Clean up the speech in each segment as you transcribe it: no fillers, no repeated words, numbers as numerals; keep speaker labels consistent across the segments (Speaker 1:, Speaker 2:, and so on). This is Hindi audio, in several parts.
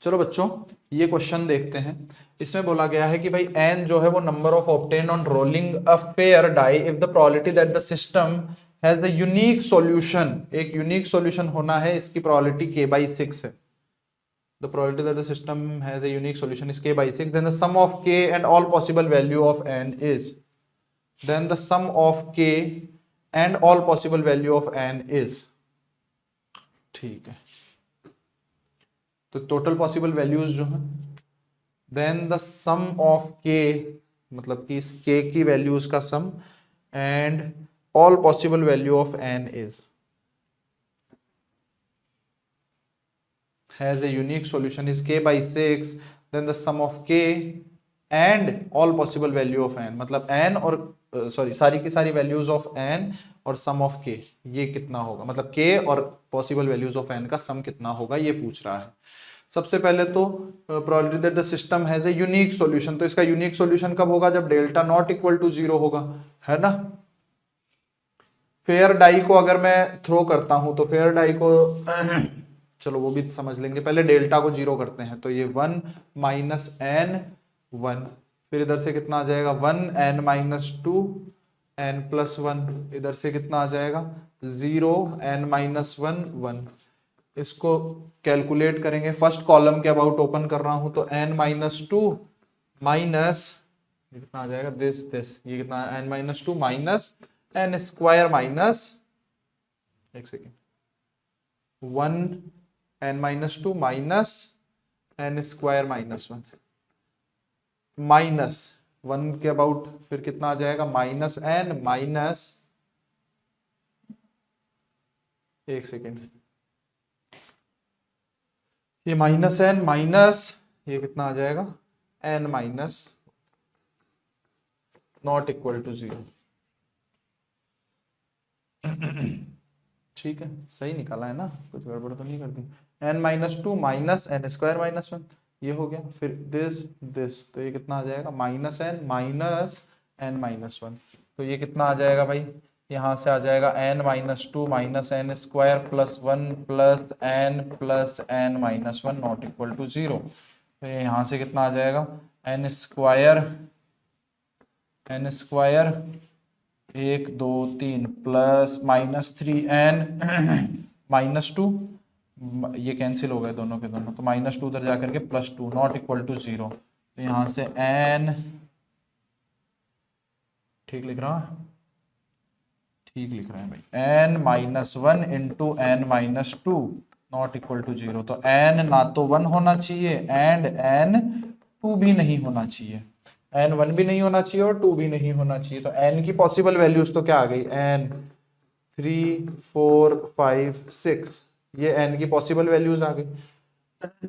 Speaker 1: चलो बच्चों ये क्वेश्चन देखते हैं। इसमें बोला गया है कि भाई n जो है वो number of obtain on rolling a fair die if the probability that the system has the unique solution, एक यूनिक सॉल्यूशन होना है, इसकी प्रोबेबिलिटी k/6 है। The probability that the system has a unique solution is k/6, then the sum of k and all possible value of n is, then the sum of k and all possible value of n is, ठीक है। तो टोटल पॉसिबल वैल्यूज जो है, देन द सम ऑफ के, मतलब कि इस के की वैल्यूज का sum, and all possible value of n is, has a unique solution is k/6, then the sum of k and all possible value of n, मतलब n और सॉरी सारी की सारी वैल्यूज ऑफ n और सम ऑफ k, ये कितना होगा, मतलब k और पॉसिबल वैल्यूज ऑफ n का सम कितना होगा ये पूछ रहा है। सबसे पहले तो probability that the system has a unique solution, तो इसका यूनिक सॉल्यूशन कब होगा, जब डेल्टा नॉट इक्वल टू 0 होगा, है ना। फेयर डाई को अगर मैं थ्रो करता हूं तो फेयर डाई को चलो वो भी समझ लेंगे, पहले डेल्टा को 0 करते हैं, तो ये 1 माइनस n 1, फिर इधर से कितना आ जाएगा 1 n माइनस 2 n प्लस 1, इधर से कितना आ जाएगा 0 n माइनस 1 1। इसको कैलकुलेट करेंगे, फर्स्ट कॉलम के अबाउट ओपन कर रहा हूं तो n माइनस 2 माइनस कितना आ जाएगा दिस, ये कितना n minus 2 minus n square minus, एक second, 1 n minus 2 minus n square minus 1, minus 1 के अबाउट फिर कितना आ जाएगा माइनस n माइनस, एक सेकेंड, ये माइनस n माइनस ये कितना आ जाएगा n minus not equal to 0। ठीक है, सही निकाला है ना, कुछ गड़बड़ तो नहीं कर दी। n minus 2 minus n square minus 1, ये हो गया, फिर दिस तो ये कितना आ जाएगा minus n minus n minus 1, तो ये कितना आ जाएगा भाई, यहाँ से आ जाएगा n minus 2 minus n square plus 1 plus n minus 1 not equal to 0, तो यहाँ से कितना आ जाएगा n square 1 2 3 plus minus 3n minus 2, ये कैंसिल हो गए दोनों के दोनों, तो माइनस 2 उधर जाकर के प्लस 2 नॉट इक्वल टू 0, तो यहाँ से n, ठीक लिख रहा है, ठीक लिख रहे हैं भाई, n minus 1 into n minus 2 not equal to 0, तो n ना तो 1 होना चाहिए एंड n 2 भी नहीं होना चाहिए, n 1 भी नहीं होना चाहिए और 2 भी नहीं होना चाहिए, तो n की पॉसिबल वैल्यूज तो क्या आ गई, n 3 4 5 6, ये n की पॉसिबल वैल्यूज आ गई।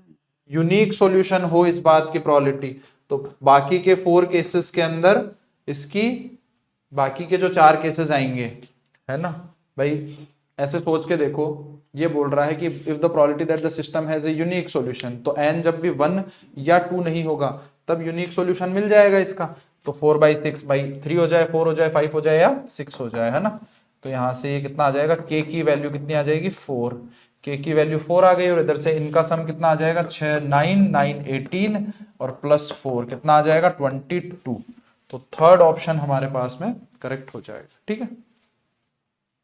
Speaker 1: यूनिक सॉल्यूशन हो इस बात की प्रोबेबिलिटी, तो बाकी के 4 केसेस के अंदर इसकी बाकी के जो 4 केसेस आएंगे, है ना भाई, ऐसे सोच के देखो, ये बोल रहा है कि if the probability that the system has a unique solution, तो n जब भी 1 या 2 नहीं होगा तब यूनिक सॉल्यूशन मिल जाएगा इसका, तो 4/6 भाई 3 हो जाए 4 हो जाए 5 हो जाए या 6 हो जाए, है ना। तो यहाँ से ये कितना आ जाएगा, k की वैल्यू कितनी आ जाएगी 4, k की वैल्यू 4 आ गई, और इधर से इनका सम कितना आ जाएगा 6 9 9 18 और प्लस 4 कितना आ जाएगा 22, तो थर्ड ऑप्शन हमारे पास में करेक्ट हो जाएगा। ठीक है।